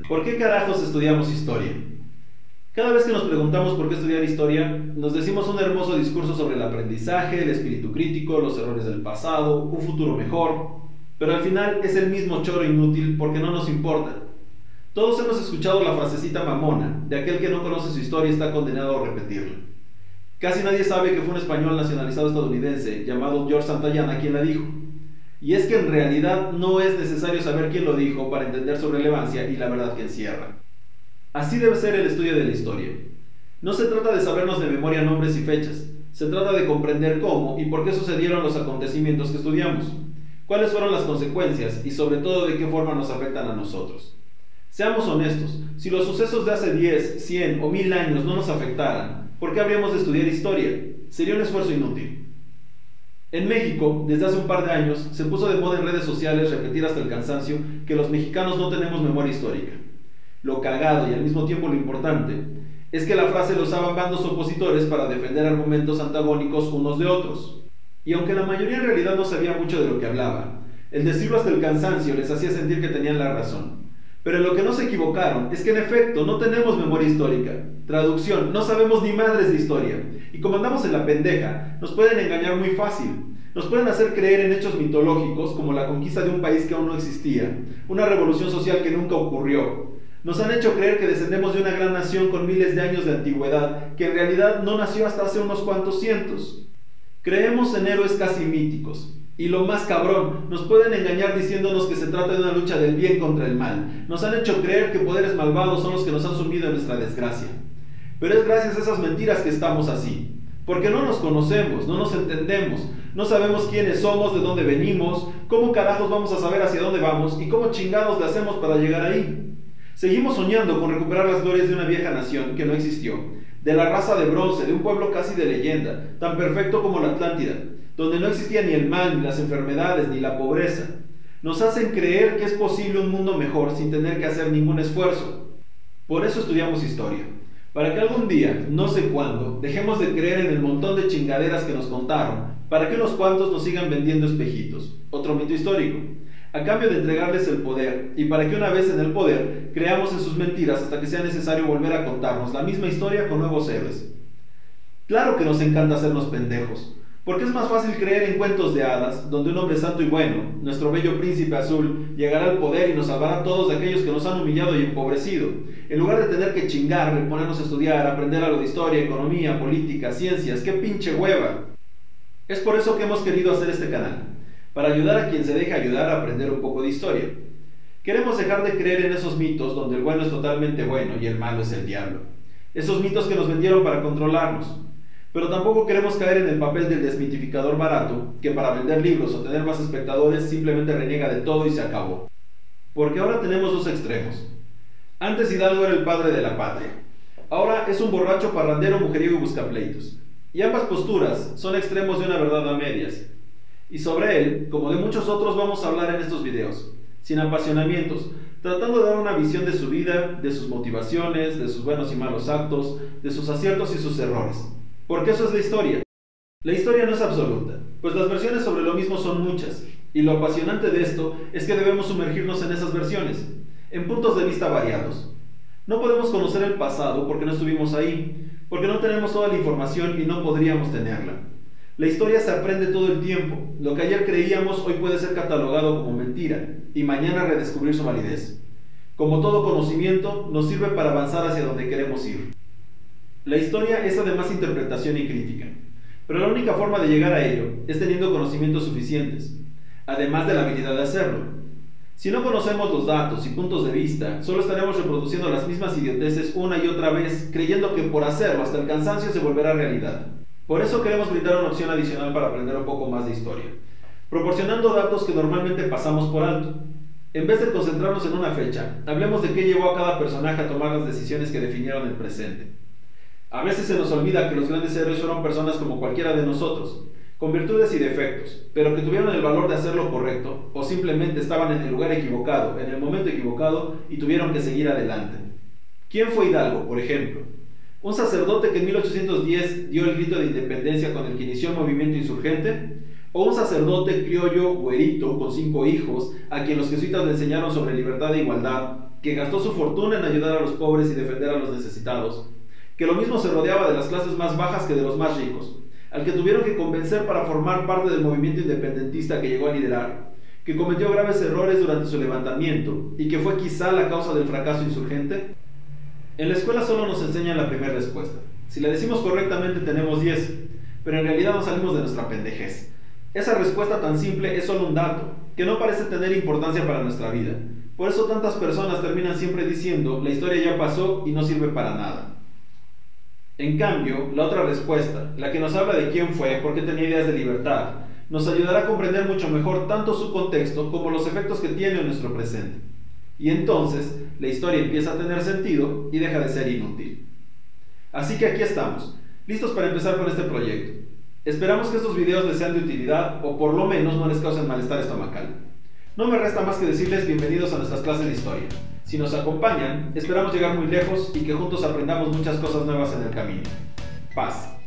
¿Por qué carajos estudiamos historia? Cada vez que nos preguntamos por qué estudiar historia, nos decimos un hermoso discurso sobre el aprendizaje, el espíritu crítico, los errores del pasado, un futuro mejor, pero al final es el mismo choro inútil porque no nos importa. Todos hemos escuchado la frasecita mamona de aquel que no conoce su historia y está condenado a repetirla. Casi nadie sabe que fue un español nacionalizado estadounidense llamado George Santayana quien la dijo. Y es que en realidad no es necesario saber quién lo dijo para entender su relevancia y la verdad que encierra. Así debe ser el estudio de la historia. No se trata de sabernos de memoria nombres y fechas, se trata de comprender cómo y por qué sucedieron los acontecimientos que estudiamos, cuáles fueron las consecuencias y sobre todo de qué forma nos afectan a nosotros. Seamos honestos, si los sucesos de hace 10, 100 o 1000 años no nos afectaran, ¿por qué habríamos de estudiar historia? Sería un esfuerzo inútil. En México, desde hace un par de años, se puso de moda en redes sociales repetir hasta el cansancio que los mexicanos no tenemos memoria histórica. Lo cagado y al mismo tiempo lo importante es que la frase la usaban bandos opositores para defender argumentos antagónicos unos de otros. Y aunque la mayoría en realidad no sabía mucho de lo que hablaba, el decirlo hasta el cansancio les hacía sentir que tenían la razón. Pero en lo que no se equivocaron es que en efecto no tenemos memoria histórica. Traducción, no sabemos ni madres de historia. Y como andamos en la pendeja, nos pueden engañar muy fácil. Nos pueden hacer creer en hechos mitológicos como la conquista de un país que aún no existía, una revolución social que nunca ocurrió. Nos han hecho creer que descendemos de una gran nación con miles de años de antigüedad, que en realidad no nació hasta hace unos cuantos cientos. Creemos en héroes casi míticos. Y lo más cabrón, nos pueden engañar diciéndonos que se trata de una lucha del bien contra el mal. Nos han hecho creer que poderes malvados son los que nos han sumido en nuestra desgracia. Pero es gracias a esas mentiras que estamos así. Porque no nos conocemos, no nos entendemos, no sabemos quiénes somos, de dónde venimos, cómo carajos vamos a saber hacia dónde vamos y cómo chingados le hacemos para llegar ahí. Seguimos soñando con recuperar las glorias de una vieja nación que no existió, de la raza de bronce, de un pueblo casi de leyenda, tan perfecto como la Atlántida, donde no existía ni el mal, ni las enfermedades, ni la pobreza. Nos hacen creer que es posible un mundo mejor sin tener que hacer ningún esfuerzo. Por eso estudiamos historia, para que algún día, no sé cuándo, dejemos de creer en el montón de chingaderas que nos contaron, para que unos cuantos nos sigan vendiendo espejitos, otro mito histórico, a cambio de entregarles el poder, y para que una vez en el poder, creamos en sus mentiras hasta que sea necesario volver a contarnos la misma historia con nuevos héroes. Claro que nos encanta hacernos pendejos, porque es más fácil creer en cuentos de hadas, donde un hombre santo y bueno, nuestro bello príncipe azul, llegará al poder y nos salvará a todos de aquellos que nos han humillado y empobrecido, en lugar de tener que chingarle, ponernos a estudiar, aprender algo de historia, economía, política, ciencias. ¡Qué pinche hueva! Es por eso que hemos querido hacer este canal, para ayudar a quien se deje ayudar a aprender un poco de historia. Queremos dejar de creer en esos mitos donde el bueno es totalmente bueno y el malo es el diablo. Esos mitos que nos vendieron para controlarnos. Pero tampoco queremos caer en el papel del desmitificador barato, que para vender libros o tener más espectadores simplemente reniega de todo y se acabó. Porque ahora tenemos dos extremos. Antes Hidalgo era el padre de la patria. Ahora es un borracho parrandero, mujeriego y buscapleitos. Y ambas posturas son extremos de una verdad a medias. Y sobre él, como de muchos otros, vamos a hablar en estos videos, sin apasionamientos, tratando de dar una visión de su vida, de sus motivaciones, de sus buenos y malos actos, de sus aciertos y sus errores. Porque eso es la historia. La historia no es absoluta, pues las versiones sobre lo mismo son muchas, y lo apasionante de esto es que debemos sumergirnos en esas versiones, en puntos de vista variados. No podemos conocer el pasado porque no estuvimos ahí, porque no tenemos toda la información y no podríamos tenerla. La historia se aprende todo el tiempo. Lo que ayer creíamos hoy puede ser catalogado como mentira y mañana redescubrir su validez. Como todo conocimiento, nos sirve para avanzar hacia donde queremos ir. La historia es además interpretación y crítica, pero la única forma de llegar a ello es teniendo conocimientos suficientes, además de la habilidad de hacerlo. Si no conocemos los datos y puntos de vista, solo estaremos reproduciendo las mismas idioteces una y otra vez, creyendo que por hacerlo hasta el cansancio se volverá realidad. Por eso queremos brindar una opción adicional para aprender un poco más de historia, proporcionando datos que normalmente pasamos por alto. En vez de concentrarnos en una fecha, hablemos de qué llevó a cada personaje a tomar las decisiones que definieron el presente. A veces se nos olvida que los grandes héroes fueron personas como cualquiera de nosotros, con virtudes y defectos, pero que tuvieron el valor de hacer lo correcto, o simplemente estaban en el lugar equivocado, en el momento equivocado, y tuvieron que seguir adelante. ¿Quién fue Hidalgo, por ejemplo? Un sacerdote que en 1810 dio el grito de independencia con el que inició el movimiento insurgente, o un sacerdote criollo güerito con 5 hijos, a quien los jesuitas le enseñaron sobre libertad e igualdad, que gastó su fortuna en ayudar a los pobres y defender a los necesitados, que lo mismo se rodeaba de las clases más bajas que de los más ricos, al que tuvieron que convencer para formar parte del movimiento independentista que llegó a liderar, que cometió graves errores durante su levantamiento y que fue quizá la causa del fracaso insurgente. En la escuela solo nos enseñan la primera respuesta. Si la decimos correctamente tenemos 10, pero en realidad no salimos de nuestra pendejez. Esa respuesta tan simple es solo un dato, que no parece tener importancia para nuestra vida. Por eso tantas personas terminan siempre diciendo, la historia ya pasó y no sirve para nada. En cambio, la otra respuesta, la que nos habla de quién fue, por qué tenía ideas de libertad, nos ayudará a comprender mucho mejor tanto su contexto como los efectos que tiene en nuestro presente. Y entonces, la historia empieza a tener sentido y deja de ser inútil. Así que aquí estamos, listos para empezar con este proyecto. Esperamos que estos videos les sean de utilidad o por lo menos no les causen malestar estomacal. No me resta más que decirles bienvenidos a nuestras clases de historia. Si nos acompañan, esperamos llegar muy lejos y que juntos aprendamos muchas cosas nuevas en el camino. Paz.